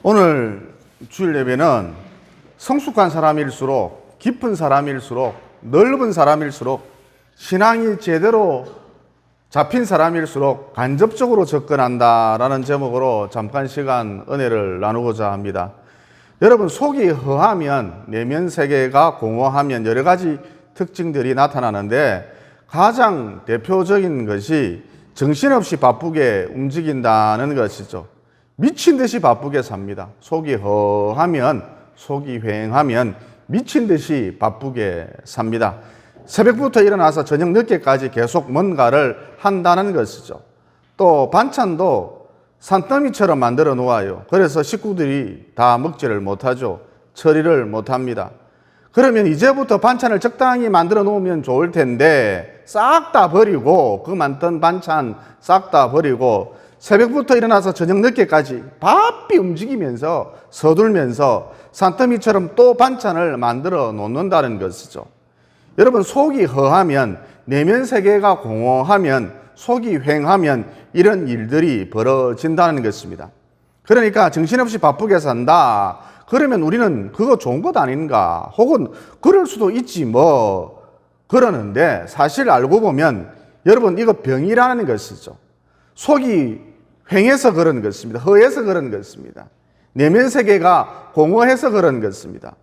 오늘 주일 예배는 성숙한 사람일수록, 깊은 사람일수록, 넓은 사람일수록, 신앙이 제대로 잡힌 사람일수록 간접적으로 접근한다라는 제목으로 잠깐 시간 은혜를 나누고자 합니다. 여러분, 속이 허하면, 내면 세계가 공허하면 여러 가지 특징들이 나타나는데 가장 대표적인 것이 정신없이 바쁘게 움직인다는 것이죠. 미친 듯이 바쁘게 삽니다. 속이 허하면, 속이 휑하면 미친 듯이 바쁘게 삽니다. 새벽부터 일어나서 저녁 늦게까지 계속 뭔가를 한다는 것이죠. 또 반찬도 산더미처럼 만들어 놓아요. 그래서 식구들이 다 먹지를 못하죠. 처리를 못합니다. 그러면 이제부터 반찬을 적당히 만들어 놓으면 좋을 텐데 싹 다 버리고, 그 만든 반찬 싹 다 버리고 새벽부터 일어나서 저녁 늦게까지 바삐 움직이면서 서둘면서 산더미처럼 또 반찬을 만들어 놓는다는 것이죠. 여러분, 속이 허하면, 내면 세계가 공허하면, 속이 휑하면 이런 일들이 벌어진다는 것입니다. 그러니까 정신없이 바쁘게 산다. 그러면 우리는 그거 좋은 것 아닌가? 혹은 그럴 수도 있지 뭐. 그러는데 사실 알고 보면 여러분, 이거 병이라는 것이죠. 속이 휑해서 그런 것입니다. 허해서 그런 것입니다. 내면 세계가 공허해서 그런 것입니다.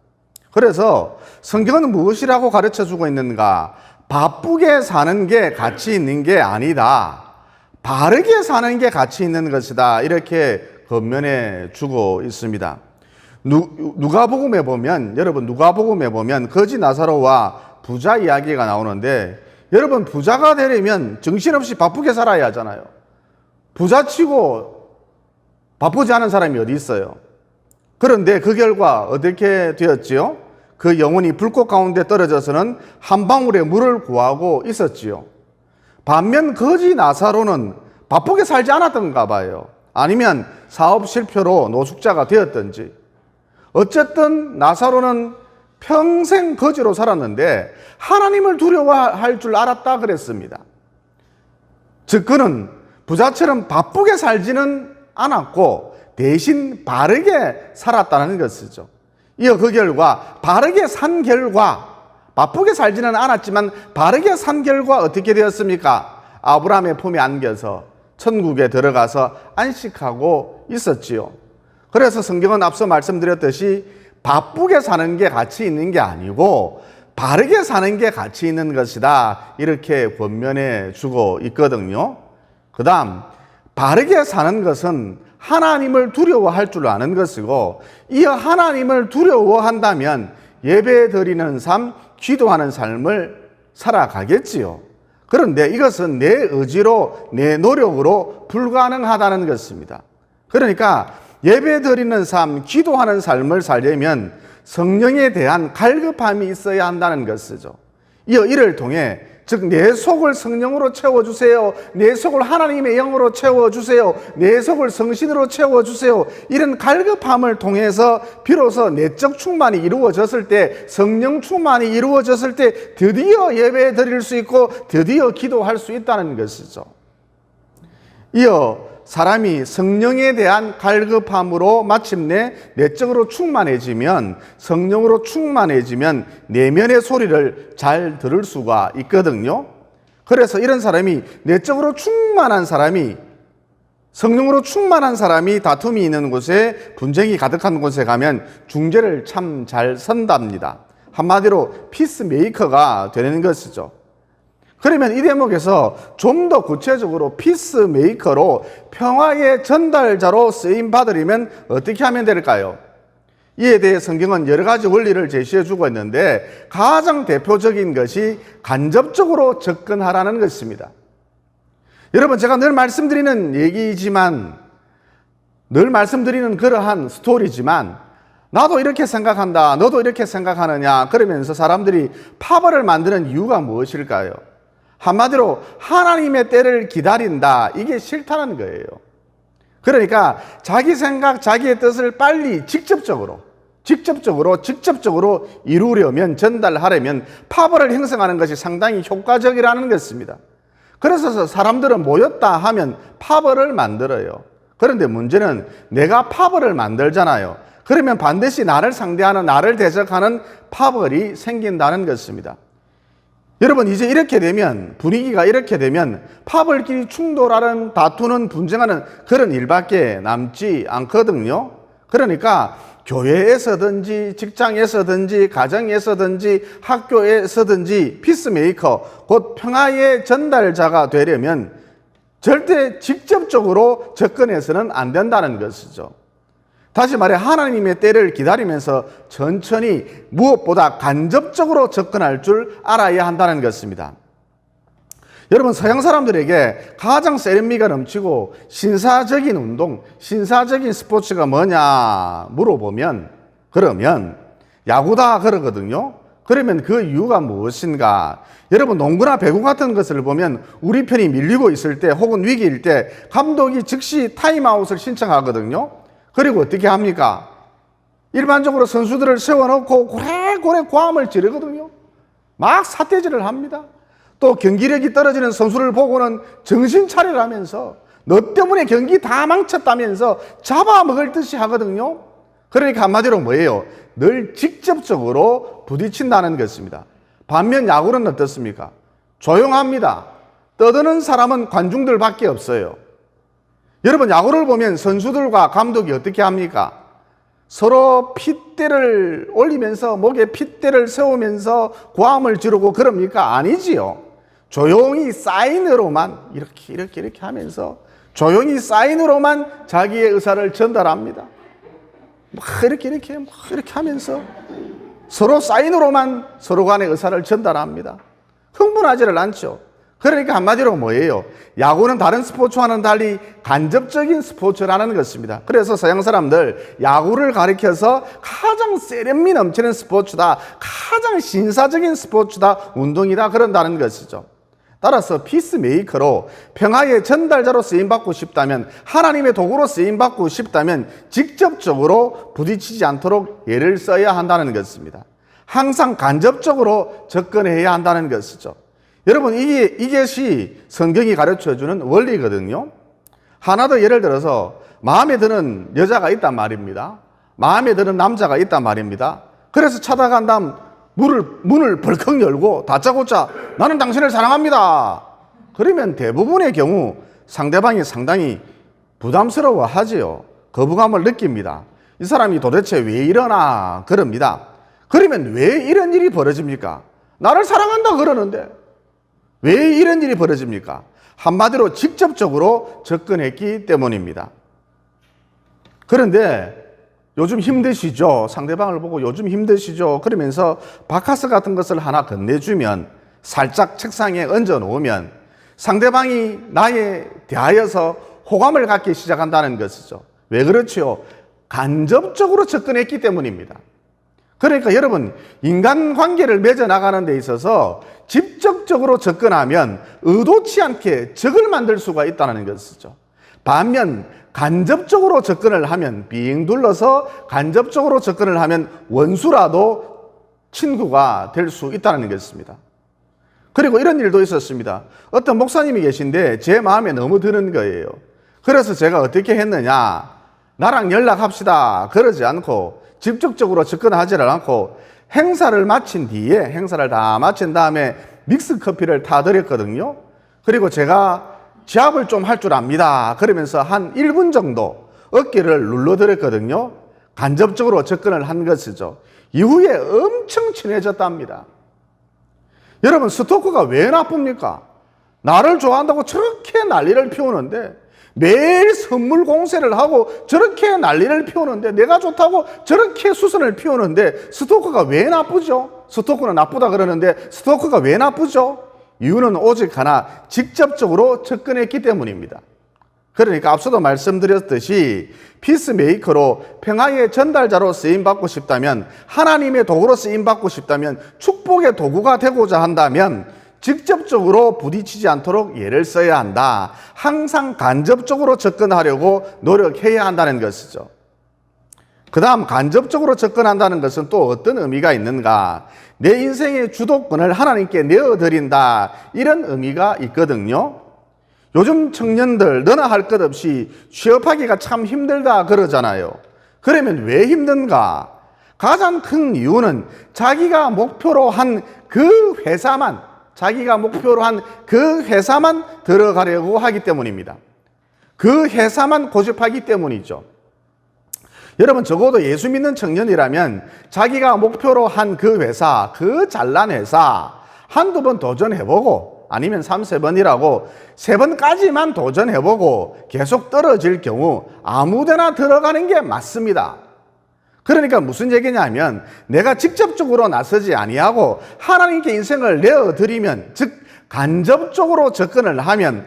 그래서 성경은 무엇이라고 가르쳐주고 있는가? 바쁘게 사는 게 가치 있는 게 아니다. 바르게 사는 게 가치 있는 것이다. 이렇게 권면해 주고 있습니다. 누가복음에 보면, 여러분, 누가복음에 보면 거지 나사로와 부자 이야기가 나오는데, 여러분, 부자가 되려면 정신없이 바쁘게 살아야 하잖아요. 부자치고 바쁘지 않은 사람이 어디 있어요? 그런데 그 결과 어떻게 되었지요? 그 영혼이 불꽃 가운데 떨어져서는 한 방울의 물을 구하고 있었지요. 반면 거지 나사로는 바쁘게 살지 않았던가 봐요. 아니면 사업 실패로 노숙자가 되었던지. 어쨌든 나사로는 평생 거지로 살았는데 하나님을 두려워할 줄 알았다 그랬습니다. 즉 그는 부자처럼 바쁘게 살지는 않았고 대신 바르게 살았다는 것이죠. 이어 그 결과, 바르게 산 결과, 바쁘게 살지는 않았지만 바르게 산 결과 어떻게 되었습니까? 아브라함의 품에 안겨서 천국에 들어가서 안식하고 있었지요. 그래서 성경은 앞서 말씀드렸듯이 바쁘게 사는 게 가치 있는 게 아니고 바르게 사는 게 가치 있는 것이다, 이렇게 권면해 주고 있거든요. 그 다음, 바르게 사는 것은 하나님을 두려워할 줄 아는 것이고, 이어 하나님을 두려워한다면 예배 드리는 삶, 기도하는 삶을 살아가겠지요. 그런데 이것은 내 의지로, 내 노력으로 불가능하다는 것입니다. 그러니까 예배 드리는 삶, 기도하는 삶을 살려면 성령에 대한 갈급함이 있어야 한다는 것이죠. 이어 이를 통해, 즉 내 속을 성령으로 채워주세요, 내 속을 하나님의 영으로 채워주세요, 내 속을 성신으로 채워주세요, 이런 갈급함을 통해서 비로소 내적 충만이 이루어졌을 때, 성령 충만이 이루어졌을 때 드디어 예배 드릴 수 있고 드디어 기도할 수 있다는 것이죠. 이어 사람이 성령에 대한 갈급함으로 마침내 내적으로 충만해지면, 성령으로 충만해지면 내면의 소리를 잘 들을 수가 있거든요. 그래서 이런 사람이, 내적으로 충만한 사람이, 성령으로 충만한 사람이 다툼이 있는 곳에, 분쟁이 가득한 곳에 가면 중재를 참 잘 선답니다. 한마디로 피스메이커가 되는 것이죠. 그러면 이 대목에서 좀 더 구체적으로 피스메이커로, 평화의 전달자로 쓰임 받으려면 어떻게 하면 될까요? 이에 대해 성경은 여러 가지 원리를 제시해 주고 있는데 가장 대표적인 것이 간접적으로 접근하라는 것입니다. 여러분, 제가 늘 말씀드리는 얘기지만, 늘 말씀드리는 그러한 스토리지만, 나도 이렇게 생각한다, 너도 이렇게 생각하느냐, 그러면서 사람들이 파벌을 만드는 이유가 무엇일까요? 한마디로 하나님의 때를 기다린다, 이게 싫다는 거예요. 그러니까 자기 생각, 자기의 뜻을 빨리 직접적으로 이루려면, 전달하려면 파벌을 형성하는 것이 상당히 효과적이라는 것입니다. 그래서 사람들은 모였다 하면 파벌을 만들어요. 그런데 문제는 내가 파벌을 만들잖아요. 그러면 반드시 나를 상대하는, 나를 대적하는 파벌이 생긴다는 것입니다. 여러분, 이제 이렇게 되면, 분위기가 이렇게 되면 파벌끼리 충돌하는, 다투는, 분쟁하는 그런 일밖에 남지 않거든요. 그러니까 교회에서든지 직장에서든지 가정에서든지 학교에서든지 피스메이커, 곧 평화의 전달자가 되려면 절대 직접적으로 접근해서는 안 된다는 것이죠. 다시 말해 하나님의 때를 기다리면서 천천히 무엇보다 간접적으로 접근할 줄 알아야 한다는 것입니다. 여러분, 서양 사람들에게 가장 세련미가 넘치고 신사적인 운동, 신사적인 스포츠가 뭐냐 물어보면 그러면 야구다 그러거든요. 그러면 그 이유가 무엇인가? 여러분, 농구나 배구 같은 것을 보면 우리 편이 밀리고 있을 때 혹은 위기일 때 감독이 즉시 타임아웃을 신청하거든요. 그리고 어떻게 합니까? 일반적으로 선수들을 세워놓고 고래고래 고함을 지르거든요. 막 사태질을 합니다. 또 경기력이 떨어지는 선수를 보고는 정신 차리라면서 너 때문에 경기 다 망쳤다면서 잡아먹을 듯이 하거든요. 그러니까 한마디로 뭐예요? 늘 직접적으로 부딪힌다는 것입니다. 반면 야구는 어떻습니까? 조용합니다. 떠드는 사람은 관중들밖에 없어요. 여러분, 야구를 보면 선수들과 감독이 어떻게 합니까? 서로 핏대를 올리면서 목에 핏대를 세우면서 고함을 지르고 그럽니까? 아니지요. 조용히 사인으로만 이렇게 하면서 조용히 사인으로만 자기의 의사를 전달합니다. 막 이렇게 하면서 서로 사인으로만 서로 간의 의사를 전달합니다. 흥분하지를 않죠. 그러니까 한마디로 뭐예요? 야구는 다른 스포츠와는 달리 간접적인 스포츠라는 것입니다. 그래서 서양 사람들 야구를 가리켜서 가장 세련미 넘치는 스포츠다, 가장 신사적인 스포츠다, 운동이다 그런다는 것이죠. 따라서 피스메이커로 평화의 전달자로 쓰임받고 싶다면, 하나님의 도구로 쓰임받고 싶다면 직접적으로 부딪히지 않도록 애를 써야 한다는 것입니다. 항상 간접적으로 접근해야 한다는 것이죠. 여러분, 이것이 성경이 가르쳐주는 원리거든요. 하나 더 예를 들어서 마음에 드는 여자가 있단 말입니다. 마음에 드는 남자가 있단 말입니다. 그래서 찾아간 다음 문을 벌컥 열고 다짜고짜 나는 당신을 사랑합니다. 그러면 대부분의 경우 상대방이 상당히 부담스러워 하지요. 거부감을 느낍니다. 이 사람이 도대체 왜 이러나 그럽니다. 그러면 왜 이런 일이 벌어집니까? 나를 사랑한다 그러는데 왜 이런 일이 벌어집니까? 한마디로 직접적으로 접근했기 때문입니다. 그런데 요즘 힘드시죠? 상대방을 보고 요즘 힘드시죠? 그러면서 바카스 같은 것을 하나 건네주면, 살짝 책상에 얹어 놓으면 상대방이 나에 대하여서 호감을 갖기 시작한다는 것이죠. 왜 그렇지요? 간접적으로 접근했기 때문입니다. 그러니까 여러분, 인간관계를 맺어나가는 데 있어서 직접적으로 접근하면 의도치 않게 적을 만들 수가 있다는 것이죠. 반면 간접적으로 접근을 하면, 빙 둘러서 간접적으로 접근을 하면 원수라도 친구가 될 수 있다는 것입니다. 그리고 이런 일도 있었습니다. 어떤 목사님이 계신데 제 마음에 너무 드는 거예요. 그래서 제가 어떻게 했느냐, 나랑 연락합시다 그러지 않고 직접적으로 접근하지를 않고 행사를 다 마친 다음에 믹스 커피를 타드렸거든요. 그리고 제가 지압을 좀 할 줄 압니다 그러면서 한 1분 정도 어깨를 눌러드렸거든요. 간접적으로 접근을 한 것이죠. 이후에 엄청 친해졌답니다. 여러분, 스토커가 왜 나쁩니까? 나를 좋아한다고 저렇게 난리를 피우는데, 매일 선물 공세를 하고 저렇게 난리를 피우는데, 내가 좋다고 저렇게 수선을 피우는데 스토커가 왜 나쁘죠? 스토커는 나쁘다 그러는데 스토커가 왜 나쁘죠? 이유는 오직 하나, 직접적으로 접근했기 때문입니다. 그러니까 앞서도 말씀드렸듯이 피스메이커로 평화의 전달자로 쓰임받고 싶다면, 하나님의 도구로 쓰임받고 싶다면, 축복의 도구가 되고자 한다면 직접적으로 부딪히지 않도록 애를 써야 한다. 항상 간접적으로 접근하려고 노력해야 한다는 것이죠. 그 다음, 간접적으로 접근한다는 것은 또 어떤 의미가 있는가? 내 인생의 주도권을 하나님께 내어드린다, 이런 의미가 있거든요. 요즘 청년들 너나 할 것 없이 취업하기가 참 힘들다 그러잖아요. 그러면 왜 힘든가? 가장 큰 이유는 자기가 목표로 한 그 회사만 들어가려고 하기 때문입니다. 그 회사만 고집하기 때문이죠. 여러분, 적어도 예수 믿는 청년이라면 자기가 목표로 한 그 회사, 그 잘난 회사 한두 번 도전해보고, 아니면 3, 4번이라고 3번까지만 도전해보고 계속 떨어질 경우 아무데나 들어가는 게 맞습니다. 그러니까 무슨 얘기냐면, 내가 직접적으로 나서지 아니하고 하나님께 인생을 내어드리면, 즉 간접적으로 접근을 하면,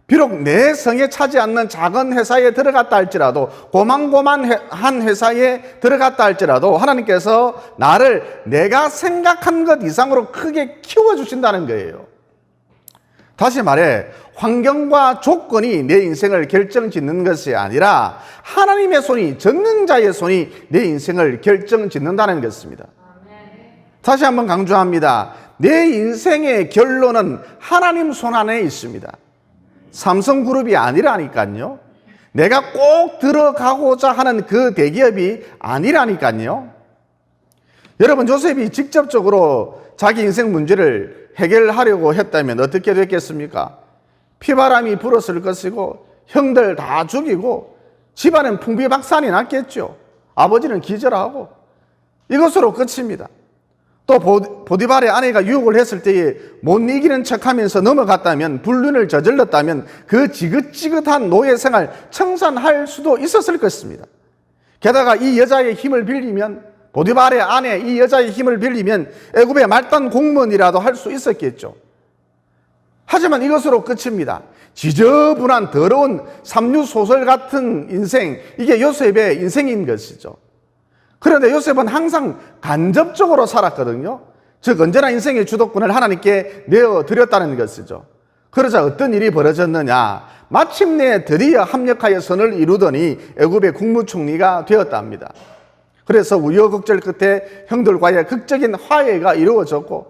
비록 내 성에 차지 않는 작은 회사에 들어갔다 할지라도, 고만고만한 회사에 들어갔다 할지라도 하나님께서 나를 내가 생각한 것 이상으로 크게 키워주신다는 거예요. 다시 말해, 환경과 조건이 내 인생을 결정짓는 것이 아니라 하나님의 손이, 전능자의 손이 내 인생을 결정짓는다는 것입니다. 다시 한번 강조합니다. 내 인생의 결론은 하나님 손 안에 있습니다. 삼성그룹이 아니라니까요. 내가 꼭 들어가고자 하는 그 대기업이 아니라니까요. 여러분, 요셉이 직접적으로 자기 인생 문제를 해결하려고 했다면 어떻게 됐겠습니까? 피바람이 불었을 것이고, 형들 다 죽이고, 집안은 풍비박산이 났겠죠. 아버지는 기절하고, 이것으로 끝입니다. 또 보디발의 아내가 유혹을 했을 때에 못 이기는 척하면서 넘어갔다면, 불륜을 저질렀다면 그 지긋지긋한 노예 생활 청산할 수도 있었을 것입니다. 게다가 이 여자의 힘을 빌리면, 보디발의 아내 이 여자의 힘을 빌리면 애굽의 말단 공무원이라도 할 수 있었겠죠. 하지만 이것으로 끝입니다. 지저분한 더러운 삼류소설 같은 인생, 이게 요셉의 인생인 것이죠. 그런데 요셉은 항상 간접적으로 살았거든요. 즉 언제나 인생의 주도권을 하나님께 내어드렸다는 것이죠. 그러자 어떤 일이 벌어졌느냐, 마침내 드디어 합력하여 선을 이루더니 애굽의 국무총리가 되었답니다. 그래서 우여곡절 끝에 형들과의 극적인 화해가 이루어졌고,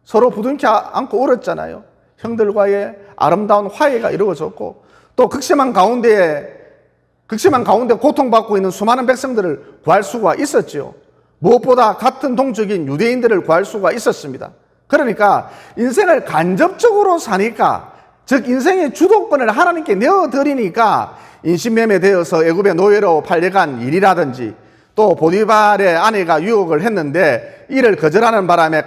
서로 부둥켜 안고 울었잖아요. 형들과의 아름다운 화해가 이루어졌고, 또 극심한 가운데 고통받고 있는 수많은 백성들을 구할 수가 있었죠. 무엇보다 같은 동족인 유대인들을 구할 수가 있었습니다. 그러니까 인생을 간접적으로 사니까, 즉 인생의 주도권을 하나님께 내어드리니까 인신매매되어서 애굽의 노예로 팔려간 일이라든지, 또 보디발의 아내가 유혹을 했는데 이를 거절하는 바람에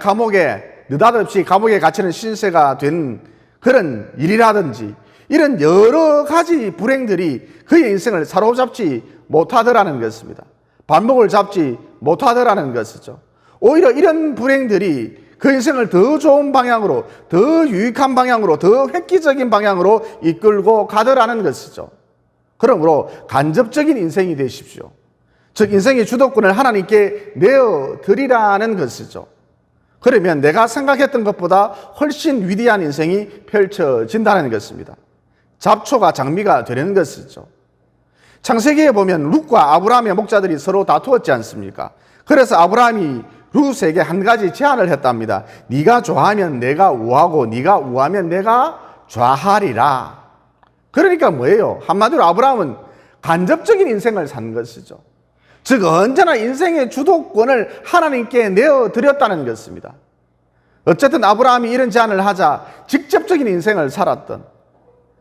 느닷없이 감옥에 갇히는 신세가 된 그런 일이라든지, 이런 여러 가지 불행들이 그의 인생을 사로잡지 못하더라는 것입니다. 발목을 잡지 못하더라는 것이죠. 오히려 이런 불행들이 그 인생을 더 좋은 방향으로, 더 유익한 방향으로, 더 획기적인 방향으로 이끌고 가더라는 것이죠. 그러므로 간접적인 인생이 되십시오. 즉 인생의 주도권을 하나님께 내어드리라는 것이죠. 그러면 내가 생각했던 것보다 훨씬 위대한 인생이 펼쳐진다는 것입니다. 잡초가 장미가 되는 것이죠. 창세기에 보면 룻과 아브라함의 목자들이 서로 다투었지 않습니까? 그래서 아브라함이 룻에게 한 가지 제안을 했답니다. 네가 좋아하면 내가 우하고 네가 우하면 내가 좌하리라. 그러니까 뭐예요? 한마디로 아브라함은 간접적인 인생을 산 것이죠. 즉 언제나 인생의 주도권을 하나님께 내어드렸다는 것입니다. 어쨌든 아브라함이 이런 제안을 하자 직접적인 인생을 살았던,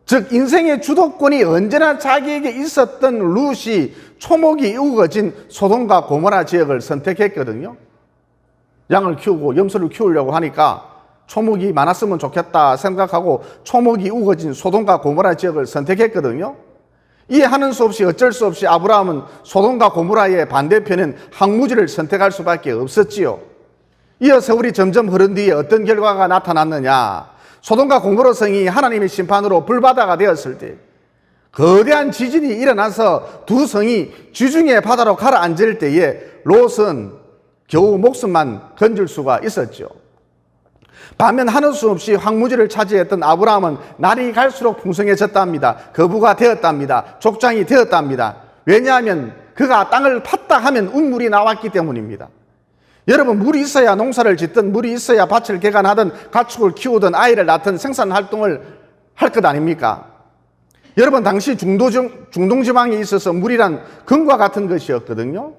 즉 인생의 주도권이 언제나 자기에게 있었던 룻이 초목이 우거진 소돔과 고모라 지역을 선택했거든요. 양을 키우고 염소를 키우려고 하니까 초목이 많았으면 좋겠다 생각하고 초목이 우거진 소돔과 고모라 지역을 선택했거든요. 이해하는 수 없이 어쩔 수 없이 아브라함은 소돔과 고모라의 반대편인 항무지를 선택할 수밖에 없었지요. 이어 세월이 점점 흐른 뒤에 어떤 결과가 나타났느냐, 소돔과 고모라 성이 하나님의 심판으로 불바다가 되었을 때 거대한 지진이 일어나서 두 성이 지중해 바다로 가라앉을 때에 롯은 겨우 목숨만 건질 수가 있었죠. 반면 하는 수 없이 황무지를 차지했던 아브라함은 날이 갈수록 풍성해졌답니다. 거부가 되었답니다. 족장이 되었답니다. 왜냐하면 그가 땅을 팠다 하면 운물이 나왔기 때문입니다. 여러분, 물이 있어야 농사를 짓든, 물이 있어야 밭을 개간하든, 가축을 키우든, 아이를 낳든 생산활동을 할 것 아닙니까? 여러분, 당시 중동지방에 있어서 물이란 금과 같은 것이었거든요.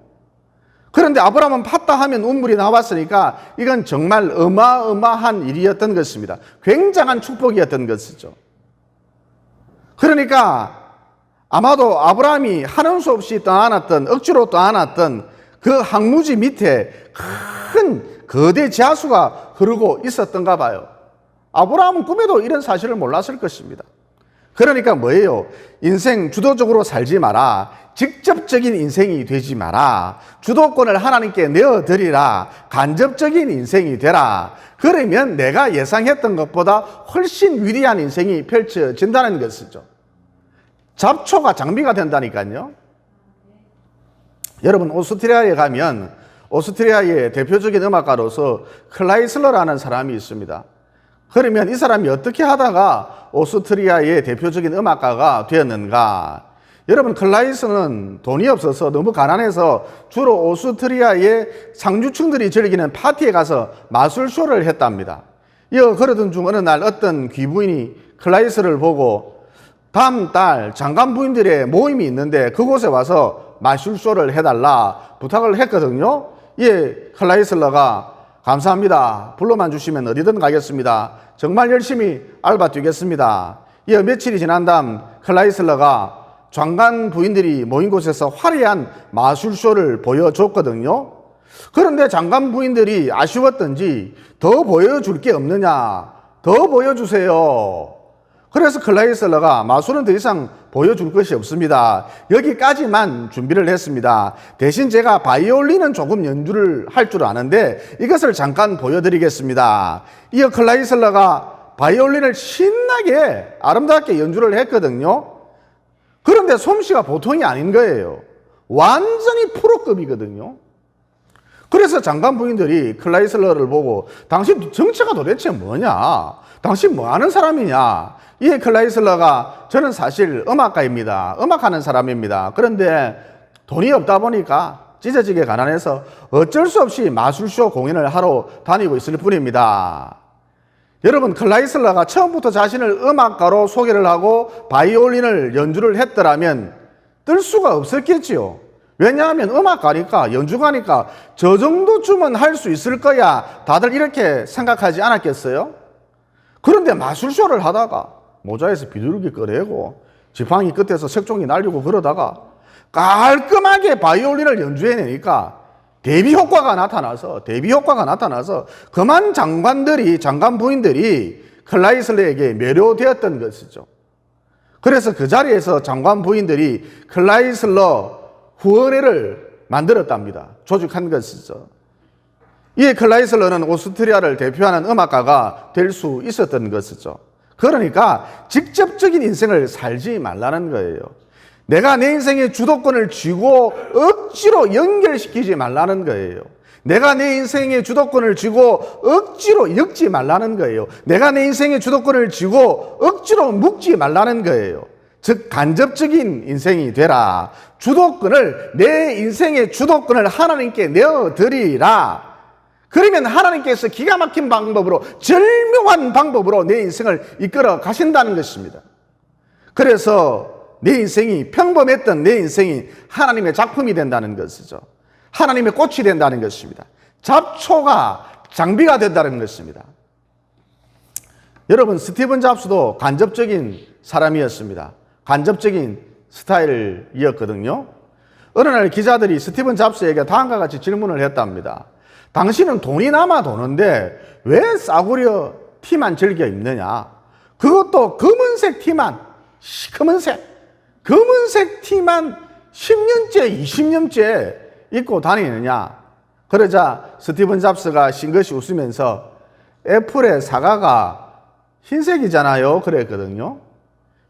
그런데 아브라함은 팠다 하면 운물이 나왔으니까 이건 정말 어마어마한 일이었던 것입니다. 굉장한 축복이었던 것이죠. 그러니까 아마도 아브라함이 하는 수 없이 떠안았던, 억지로 떠안았던 그 항무지 밑에 큰 거대 지하수가 흐르고 있었던가 봐요. 아브라함은 꿈에도 이런 사실을 몰랐을 것입니다. 그러니까 뭐예요? 인생 주도적으로 살지 마라. 직접적인 인생이 되지 마라. 주도권을 하나님께 내어드리라. 간접적인 인생이 되라. 그러면 내가 예상했던 것보다 훨씬 위대한 인생이 펼쳐진다는 것이죠. 잡초가 장비가 된다니까요. 여러분, 오스트리아에 가면 오스트리아의 대표적인 음악가로서 클라이슬러라는 사람이 있습니다. 그러면 이 사람이 어떻게 하다가 오스트리아의 대표적인 음악가가 되었는가? 여러분, 클라이스는 돈이 없어서 너무 가난해서 주로 오스트리아의 상류층들이 즐기는 파티에 가서 마술쇼를 했답니다. 그러던 중 어느 날 어떤 귀부인이 클라이스를 보고 다음 달 장관 부인들의 모임이 있는데 그곳에 와서 마술쇼를 해달라 부탁을 했거든요. 클라이슬러가 감사합니다. 불러만 주시면 어디든 가겠습니다. 정말 열심히 알바 뛰겠습니다. 며칠이 지난 다음 클라이슬러가 장관 부인들이 모인 곳에서 화려한 마술쇼를 보여줬거든요. 그런데 장관 부인들이 아쉬웠던지 더 보여줄 게 없느냐, 더 보여주세요. 그래서 클라이슬러가 마술은 더 이상 보여줄 것이 없습니다. 여기까지만 준비를 했습니다. 대신 제가 바이올린은 조금 연주를 할 줄 아는데 이것을 잠깐 보여드리겠습니다. 이어 클라이슬러가 바이올린을 신나게 아름답게 연주를 했거든요. 그런데 솜씨가 보통이 아닌 거예요. 완전히 프로급이거든요. 그래서 장관 부인들이 클라이슬러를 보고 당신 정체가 도대체 뭐냐? 당신 뭐 하는 사람이냐? 클라이슬러가 저는 사실 음악가입니다. 음악하는 사람입니다. 그런데 돈이 없다 보니까 찢어지게 가난해서 어쩔 수 없이 마술쇼 공연을 하러 다니고 있을 뿐입니다. 여러분, 클라이슬러가 처음부터 자신을 음악가로 소개를 하고 바이올린을 연주를 했더라면 뜰 수가 없었겠지요. 왜냐하면 음악가니까, 연주가니까 저 정도쯤은 할 수 있을 거야 다들 이렇게 생각하지 않았겠어요? 그런데 마술쇼를 하다가 모자에서 비둘기 꺼내고 지팡이 끝에서 색종이 날리고 그러다가 깔끔하게 바이올린을 연주해내니까 대비 효과가 나타나서 그만 장관 부인들이 클라이슬러에게 매료되었던 것이죠. 그래서 그 자리에서 장관 부인들이 클라이슬러 후원회를 만들었답니다. 조직한 것이죠. 클라이슬러는 오스트리아를 대표하는 음악가가 될 수 있었던 것이죠. 그러니까 직접적인 인생을 살지 말라는 거예요. 내가 내 인생의 주도권을 쥐고 억지로 연결시키지 말라는 거예요. 내가 내 인생의 주도권을 쥐고 억지로 엮지 말라는 거예요. 내가 내 인생의 주도권을 쥐고 억지로 묶지 말라는 거예요. 즉 간접적인 인생이 되라. 내 인생의 주도권을 하나님께 내어드리라. 그러면 하나님께서 기가 막힌 방법으로, 절묘한 방법으로 내 인생을 이끌어 가신다는 것입니다. 그래서 내 인생이, 평범했던 내 인생이 하나님의 작품이 된다는 것이죠. 하나님의 꽃이 된다는 것입니다. 잡초가 장비가 된다는 것입니다. 여러분, 스티븐 잡스도 간접적인 사람이었습니다. 간접적인 스타일이었거든요. 어느 날 기자들이 스티븐 잡스에게 다음과 같이 질문을 했답니다. 당신은 돈이 남아 도는데 왜 싸구려 티만 즐겨 입느냐? 그것도 검은색 티만, 검은색 티만 10년째, 20년째 입고 다니느냐? 그러자 스티븐 잡스가 싱긋이 웃으면서 애플의 사과가 흰색이잖아요. 그랬거든요.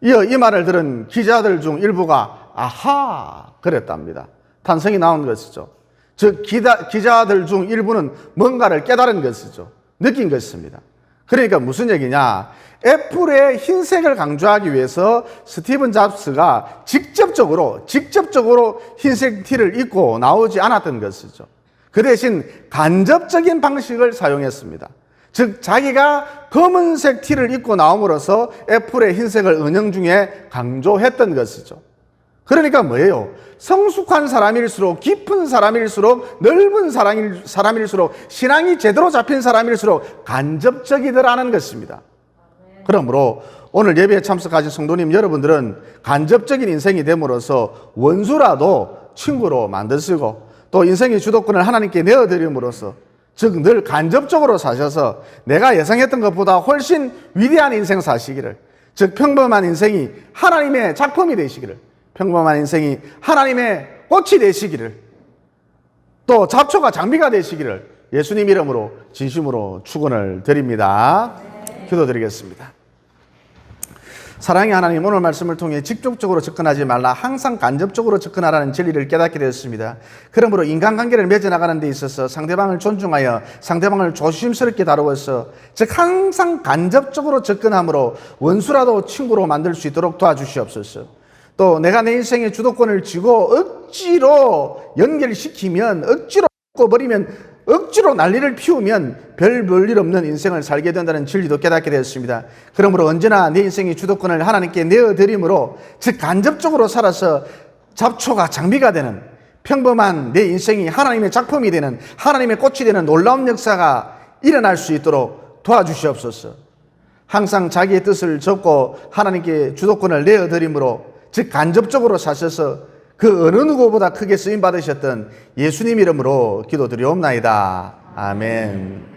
이 말을 들은 기자들 중 일부가 아하! 그랬답니다. 탄성이 나온 것이죠. 즉 기자들 중 일부는 뭔가를 깨달은 것이죠. 느낀 것입니다. 그러니까 무슨 얘기냐? 애플의 흰색을 강조하기 위해서 스티븐 잡스가 직접적으로 흰색 티를 입고 나오지 않았던 것이죠. 그 대신 간접적인 방식을 사용했습니다. 즉 자기가 검은색 티를 입고 나옴으로써 애플의 흰색을 은영 중에 강조했던 것이죠. 그러니까 뭐예요? 성숙한 사람일수록, 깊은 사람일수록, 넓은 사람일수록, 신앙이 제대로 잡힌 사람일수록 간접적이더라는 것입니다. 그러므로 오늘 예배에 참석하신 성도님 여러분들은 간접적인 인생이 됨으로써 원수라도 친구로 만드시고, 또 인생의 주도권을 하나님께 내어드림으로써, 즉 늘 간접적으로 사셔서 내가 예상했던 것보다 훨씬 위대한 인생 사시기를, 즉 평범한 인생이 하나님의 작품이 되시기를, 평범한 인생이 하나님의 꽃이 되시기를, 또 잡초가 장비가 되시기를 예수님 이름으로 진심으로 축원을 드립니다. 기도드리겠습니다. 사랑의 하나님, 오늘 말씀을 통해 직접적으로 접근하지 말라, 항상 간접적으로 접근하라는 진리를 깨닫게 되었습니다. 그러므로 인간관계를 맺어나가는 데 있어서 상대방을 존중하여 상대방을 조심스럽게 다루어서, 즉 항상 간접적으로 접근함으로 원수라도 친구로 만들 수 있도록 도와주시옵소서. 또 내가 내 인생의 주도권을 쥐고 억지로 연결시키면, 억지로 버리면, 억지로 난리를 피우면 별 볼일 없는 인생을 살게 된다는 진리도 깨닫게 되었습니다. 그러므로 언제나 내 인생의 주도권을 하나님께 내어드림으로, 즉 간접적으로 살아서 잡초가 장비가 되는, 평범한 내 인생이 하나님의 작품이 되는, 하나님의 꽃이 되는 놀라운 역사가 일어날 수 있도록 도와주시옵소서. 항상 자기의 뜻을 접고 하나님께 주도권을 내어드림으로, 즉 간접적으로 사셔서 그 어느 누구보다 크게 쓰임 받으셨던 예수님 이름으로 기도드리옵나이다. 아멘.